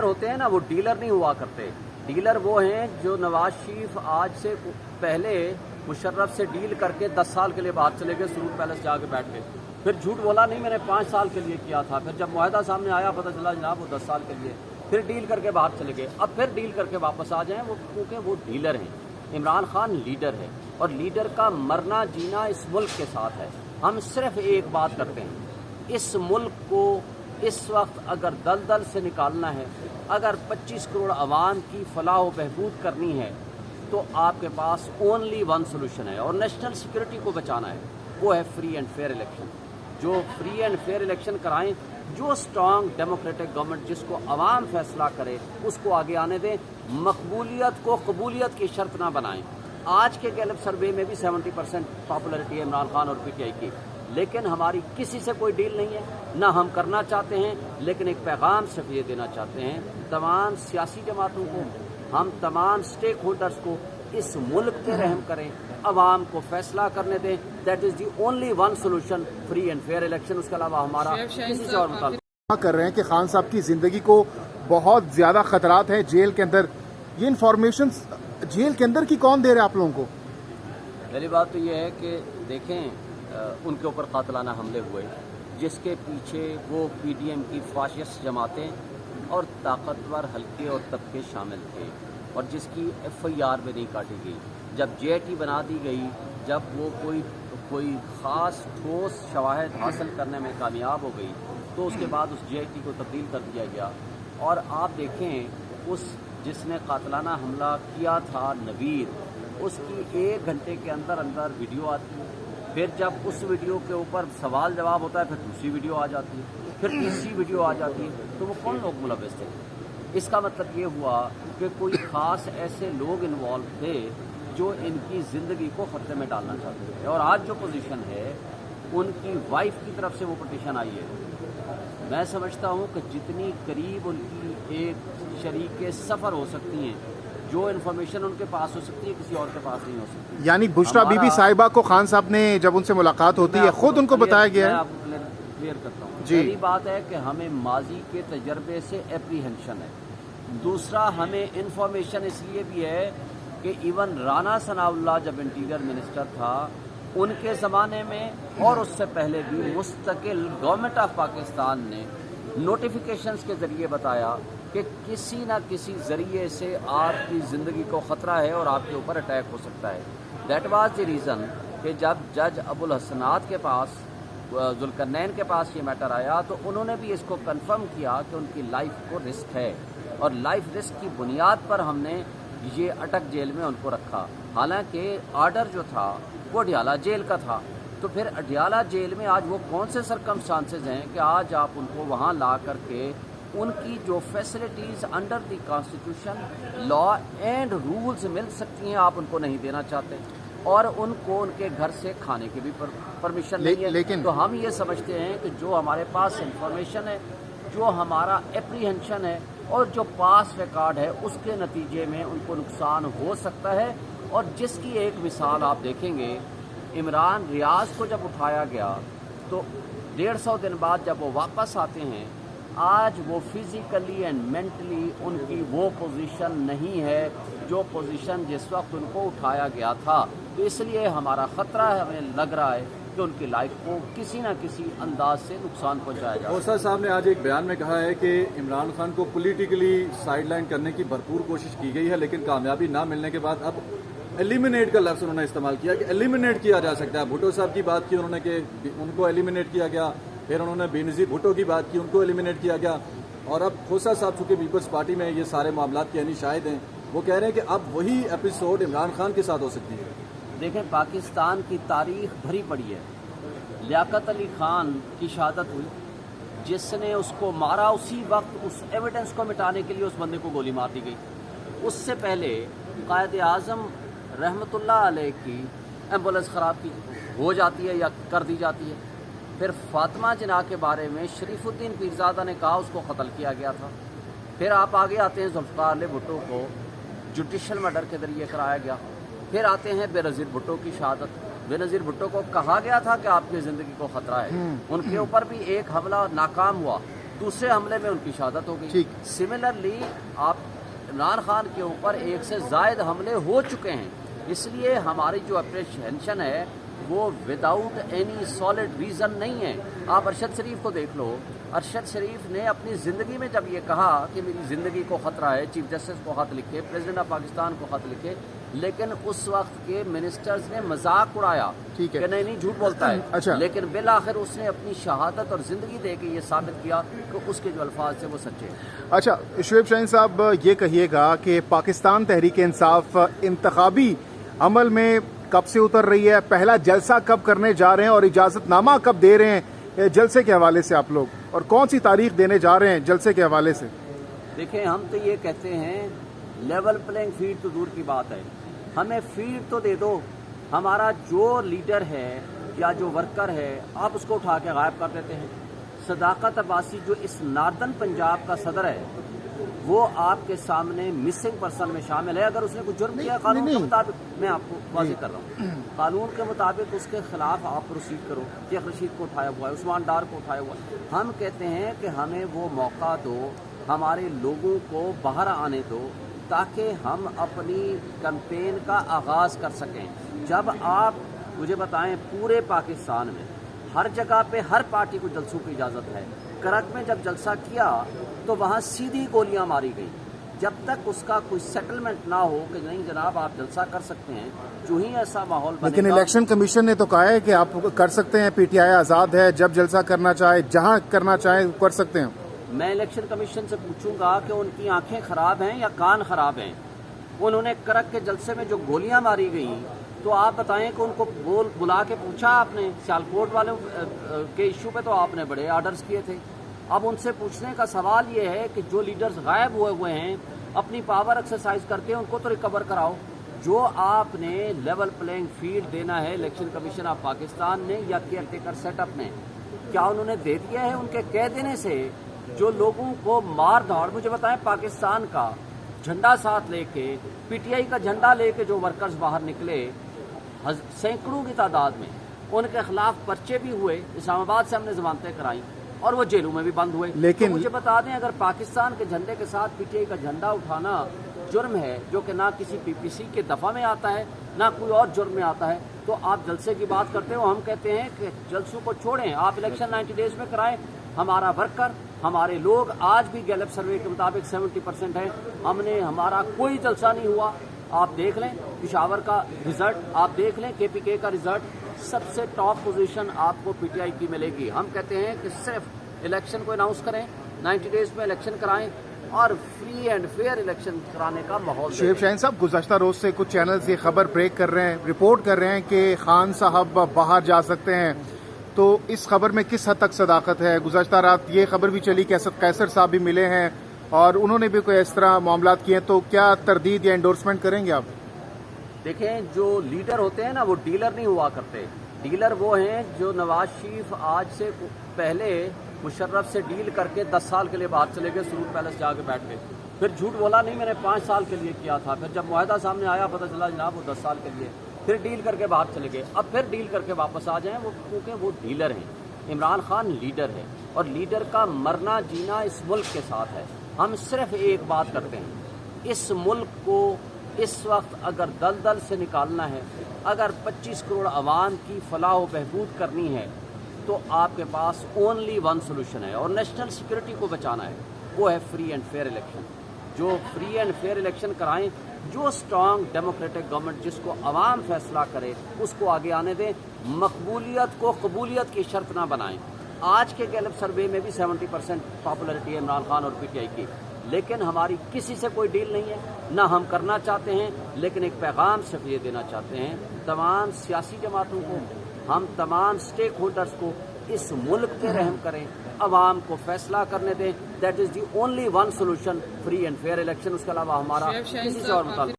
होते हैं ना, वो डीलर नहीं हुआ करते। डीलर वो हैं जो नवाज शरीफ आज से पहले मुशर्रफ से डील करके 10 साल के लिए बाहर चले गए, सुरूर पैलेस जाके बैठ गए, फिर झूठ बोला नहीं मैंने 5 साल के लिए किया था, फिर जब मुआहदा सामने आया पता चला जनाब वो 10 साल के लिए, फिर डील करके बाहर चले गए, अब फिर डील करके वापस आ जाएं, वो क्योंकि वो डीलर हैं। इमरान खान लीडर है और लीडर का मरना जीना इस मुल्क के साथ है। हम सिर्फ एक बात करते हैं, इस मुल्क को इस वक्त अगर दलदल से निकालना है, अगर 25 करोड़ आवाम की फलाह व बहबूद करनी है, तो आपके पास ओनली वन सोल्यूशन है और नेशनल सिक्योरिटी को बचाना है, वो है फ्री एंड फेयर इलेक्शन। जो फ्री एंड फेयर इलेक्शन कराएं, जो स्ट्रांग डेमोक्रेटिक गवर्नमेंट जिसको अवाम फैसला करे उसको आगे आने दें, मकबूलियत को कबूलियत की शर्त ना बनाएं। आज के गैलप सर्वे में भी 70% पॉपुलरिटी है इमरान खान और पीटीआई की, लेकिन हमारी किसी से कोई डील नहीं है, ना हम करना चाहते हैं। लेकिन एक पैगाम सिर्फ ये देना चाहते हैं तमाम सियासी जमातों को, हम तमाम स्टेक होल्डर्स को, इस मुल्क पे रहम करें, अवाम को फैसला करने दें। That is the only one solution, free and fair election. उसके अलावा हमारा किसी से और मुताल्लिक़ कर रहे हैं कि खान साहब की जिंदगी को बहुत ज्यादा खतरात हैं जेल के अंदर। ये इन्फॉर्मेशन जेल के अंदर की कौन दे रहे हैं आप लोगों को? पहली बात तो ये है कि देखें, उनके ऊपर कातलाना हमले हुए, जिसके पीछे वो पीडीएम की फाशिस्ट जमातें और ताकतवर हल्के और तबके शामिल थे, और जिसकी एफआईआर में नहीं काटी गई। जब जेटी बना दी गई, जब वो कोई ख़ास ठोस शवाहिद हासिल करने में कामयाब हो गई, तो उसके बाद उस जेटी को तब्दील कर दिया गया। और आप देखें, उस जिसने कातलाना हमला किया था नवीद, उसकी 1 घंटे के अंदर अंदर वीडियो आती है, फिर जब उस वीडियो के ऊपर सवाल जवाब होता है फिर दूसरी वीडियो आ जाती है, फिर तीसरी वीडियो आ जाती है। तो वो कौन लोग मुलव्वस थे? इसका मतलब ये हुआ कि कोई ख़ास ऐसे लोग इन्वॉल्व थे जो इनकी ज़िंदगी को खतरे में डालना चाहते थे। और आज जो पोजीशन है, उनकी वाइफ की तरफ से वो पटिशन आई है। मैं समझता हूँ कि जितनी करीब उनकी एक शरीके सफ़र हो सकती हैं, जो इन्फॉर्मेशन उनके पास हो सकती है किसी और के पास नहीं हो सकती। यानी बुशरा बीबी साहिबा को खान साहब ने जब उनसे मुलाकात होती है खुद उनको बताया गया है? मैं आपको क्लियर करता हूँ। जी, पहली बात है कि हमें माजी के तजर्बे से एप्रीहेंशन है। दूसरा, हमें इन्फॉर्मेशन इसलिए भी है कि इवन राना सनाउल्लाह जब इंटीरियर मिनिस्टर था, उनके ज़माने में और उससे पहले भी मुस्तकिल गवर्नमेंट ऑफ पाकिस्तान ने नोटिफिकेशंस के ज़रिए बताया कि किसी न किसी ज़रिए से आपकी ज़िंदगी को ख़तरा है और आपके ऊपर अटैक हो सकता है। दैट वाज द रीज़न कि जब जज अबुल हसनात के पास, जुल्करनैन के पास ये मैटर आया, तो उन्होंने भी इसको कंफर्म किया कि उनकी लाइफ को रिस्क है, और लाइफ रिस्क की बुनियाद पर हमने ये अटक जेल में उनको रखा। हालांकि आर्डर जो था वो अडियाला जेल का था, तो फिर अडियाला जेल में आज वो कौन से सरकमस्टांसेस हैं कि आज आप उनको वहाँ ला करके उनकी जो facilities under the constitution, law and rules मिल सकती हैं, आप उनको नहीं देना चाहते, और उनको उनके घर से खाने की भी परमिशन नहीं है। लेकिन तो हम ये समझते हैं कि जो हमारे पास इंफॉर्मेशन है, जो हमारा एप्रीहेंशन है और जो पास रिकॉर्ड है, उसके नतीजे में उनको नुकसान हो सकता है। और जिसकी एक मिसाल आप देखेंगे, इमरान रियाज को जब उठाया गया तो 150 दिन बाद जब वो वापस आते हैं, आज वो फिज़िकली एंड मेंटली उनकी वो पोजीशन नहीं है जो पोजीशन जिस वक्त उनको उठाया गया था। तो इसलिए हमारा ख़तरा है, हमें लग रहा है कि उनकी लाइफ को किसी न किसी अंदाज से नुकसान पहुंचाया जाए। खोसा साहब ने आज एक बयान में कहा है कि इमरान खान को पॉलिटिकली साइडलाइन करने की भरपूर कोशिश की गई है, लेकिन कामयाबी ना मिलने के बाद अब एलिमिनेट का लफ्ज़ उन्होंने इस्तेमाल किया कि एलिमिनेट किया जा सकता है। भुट्टो साहब की बात की उन्होंने कि उनको एलिमिनेट किया गया, फिर उन्होंने बेनज़ीर भुट्टो की बात की, उनको एलिमिनेट किया गया, और अब खोसा साहब चूँकि पीपल्स पार्टी में ये सारे मामलात के यानी शाहिद हैं, वो कह रहे हैं कि अब वही एपिसोड इमरान खान के साथ हो सकती है। देखें, पाकिस्तान की तारीख भरी पड़ी है। लियाकत अली खान की शहादत हुई, जिसने उसको मारा, उसी वक्त उस एविडेंस को मिटाने के लिए उस बंदे को गोली मार दी गई। उससे पहले कायद आज़म रहमतुल्लाह अलैह की एम्बुलेंस ख़राब की हो जाती है या कर दी जाती है। फिर फातिमा जिना के बारे में शरीफुद्दीन पीरजादा ने कहा उसको कत्ल किया गया था। फिर आप आगे आते हैं, जुल्फ़िकार अली भुट्टो को जुडिशल मर्डर के ज़रिए कराया गया। फिर आते हैं बेनज़ीर भुट्टो की शहादत। बेनज़ीर भुट्टो को कहा गया था कि आपकी ज़िंदगी को ख़तरा है, उनके ऊपर भी एक हमला नाकाम हुआ, दूसरे हमले में उनकी शहादत हो गई। ठीक। सिमिलरली आप इमरान खान के ऊपर एक से जायद हमले हो चुके हैं, इसलिए हमारी जो अप्रिहेंशन है वो विदाउट एनी सॉलिड रीज़न नहीं है। आप अरशद शरीफ को देख लो, अरशद शरीफ ने अपनी ज़िंदगी में जब ये कहा कि मेरी ज़िंदगी को ख़तरा है, चीफ जस्टिस को ख़त लिखे, प्रेसिडेंट ऑफ पाकिस्तान को ख़त लिखे, लेकिन उस वक्त के मिनिस्टर्स ने मजाक उड़ाया ठीक है कि नहीं झूठ बोलता है। अच्छा। लेकिन बिल आखिर उसने अपनी शहादत और ज़िंदगी दे के ये साबित किया कि उसके जो अल्फाज थे वो सच्चे हैं। अच्छा, शुएब शाहीन साहब, ये कहिएगा कि पाकिस्तान तहरीक इंसाफ इंतखाबी अमल में कब से उतर रही है, पहला जलसा कब करने जा रहे हैं और इजाज़तनामा कब दे रहे हैं जलसे के हवाले से आप लोग, और कौन सी तारीख देने जा रहे हैं जलसे के हवाले से? देखिए, हम तो ये कहते हैं लेवल प्लेइंग फील्ड तो दूर की बात है, हमें फील्ड तो दे दो। हमारा जो लीडर है या जो वर्कर है आप उसको उठा के गायब कर देते हैं। सदाकत अब्बासी जो इस नार्दर्न पंजाब का सदर है वो आपके सामने मिसिंग पर्सन में शामिल है। अगर उसने कुछ जुर्म किया कानून के मुताबिक, मैं आपको वाज़ेह कर रहा हूँ, कानून के मुताबिक उसके खिलाफ आप प्रोसीड करो। शेख रशीद को उठाया हुआ है, उस्मान डार को उठाया हुआ है। हम कहते हैं कि हमें वो मौका दो, हमारे लोगों को बाहर आने दो ताकि हम अपनी कैंपेन का आगाज़ कर सकें। जब आप मुझे बताएं, पूरे पाकिस्तान में हर जगह पे हर पार्टी को जलसों की इजाज़त है। करक में जब जलसा किया तो वहाँ सीधी गोलियां मारी गई। जब तक उसका कोई सेटलमेंट ना हो कि नहीं जनाब आप जलसा कर सकते हैं, जो ही ऐसा माहौल बनेगा। लेकिन इलेक्शन कमीशन ने तो कहा है कि आप कर सकते हैं, पीटीआई आज़ाद है, जब जलसा करना चाहे जहाँ करना चाहे कर सकते हैं। मैं इलेक्शन कमीशन से पूछूंगा कि उनकी आंखें खराब हैं या कान खराब हैं। उन्होंने करक के जलसे में जो गोलियां मारी गई तो आप बताएं कि उनको बुला के पूछा आपने? सियालकोट वालों के इशू पे तो आपने बड़े ऑर्डर्स किए थे। अब उनसे पूछने का सवाल ये है कि जो लीडर्स गायब हुए हैं अपनी पावर एक्सरसाइज करके उनको तो रिकवर कराओ। जो आपने लेवल प्लेइंग फील्ड देना है इलेक्शन कमीशन ऑफ पाकिस्तान ने या केयर टेकर सेटअप ने, क्या उन्होंने दे दिया है? उनके कह देने से जो लोगों को मार धाड़, मुझे बताएं, पाकिस्तान का झंडा साथ लेके, पीटीआई का झंडा लेके जो वर्कर्स बाहर निकले सैकड़ों की तादाद में, उनके खिलाफ पर्चे भी हुए, इस्लामाबाद से हमने जमानतें कराई और वो जेलों में भी बंद हुए। लेकिन तो मुझे बता दें, अगर पाकिस्तान के झंडे के साथ पीटीआई का झंडा उठाना जुर्म है जो कि ना किसी पीपीसी के दफा में आता है ना कोई और जुर्म में आता है, तो आप जलसे की बात करते हो। हम कहते हैं कि जलसों को छोड़ें, आप इलेक्शन 90 डेज में कराएं। हमारा वर्कर, हमारे लोग आज भी गैलप सर्वे के मुताबिक 70% है। हमारा कोई जलसा नहीं हुआ। आप देख लें पिशावर का रिजल्ट, आप देख लें केपीके का रिजल्ट, सबसे टॉप पोजीशन आपको पीटीआई की मिलेगी। हम कहते हैं कि सिर्फ इलेक्शन को अनाउंस करें, 90 डेज में इलेक्शन कराएं और फ्री एंड फेयर इलेक्शन कराने का माहौल। शुएब शाहीन साहब, गुज़श्ता रोज से कुछ चैनल्स ये खबर ब्रेक कर रहे हैं, रिपोर्ट कर रहे हैं कि खान साहब बाहर जा सकते हैं, तो इस खबर में किस हद तक सदाकत है? गुज़श्ता रात ये खबर भी चली कि कैसर साहब भी मिले हैं और उन्होंने भी कोई इस तरह मामलात किए, तो क्या तरदीद या एंडोर्समेंट करेंगे आप? देखें, जो लीडर होते हैं ना वो डीलर नहीं हुआ करते। डीलर वो हैं जो नवाज शरीफ आज से पहले मुशर्रफ से डील करके 10 साल के लिए बाहर चले गए, सुरूर पैलेस जाके बैठ गए, फिर झूठ बोला नहीं मैंने 5 साल के लिए किया था, फिर जब मुआहदा सामने आया पता चला जनाब वो 10 साल के लिए, फिर डील करके बाहर चले गए, अब फिर डील करके वापस आ जाएं। वो क्योंकि वो डीलर हैं। इमरान खान लीडर है और लीडर का मरना जीना इस मुल्क के साथ है। हम सिर्फ एक बात करते हैं, इस मुल्क को इस वक्त अगर दलदल से निकालना है, अगर 25 करोड़ आवाम की फलाह व बहबूद करनी है, तो आपके पास ओनली वन सोल्यूशन है और नेशनल सिक्योरिटी को बचाना है, वो है फ्री एंड फेयर इलेक्शन। जो फ्री एंड फेयर इलेक्शन कराएं, जो स्ट्रॉन्ग डेमोक्रेटिक गवर्नमेंट जिसको अवाम फैसला करे उसको आगे आने दें, मकबूलियत को कबूलियत की शर्त ना बनाएं। आज के गैलप सर्वे में भी 70% पॉपुलरिटी है इमरान खान और पीटीआई की, लेकिन हमारी किसी से कोई डील नहीं है, ना हम करना चाहते हैं। लेकिन एक पैगाम सिर्फ ये देना चाहते हैं तमाम सियासी जमातों को, हम तमाम स्टेक होल्डर्स को, इस मुल्क पे रहम करें, अवाम को फैसला करने दें। That is the only one solution, free and fair election. उसके अलावा हमारा किसी से और मुताबिक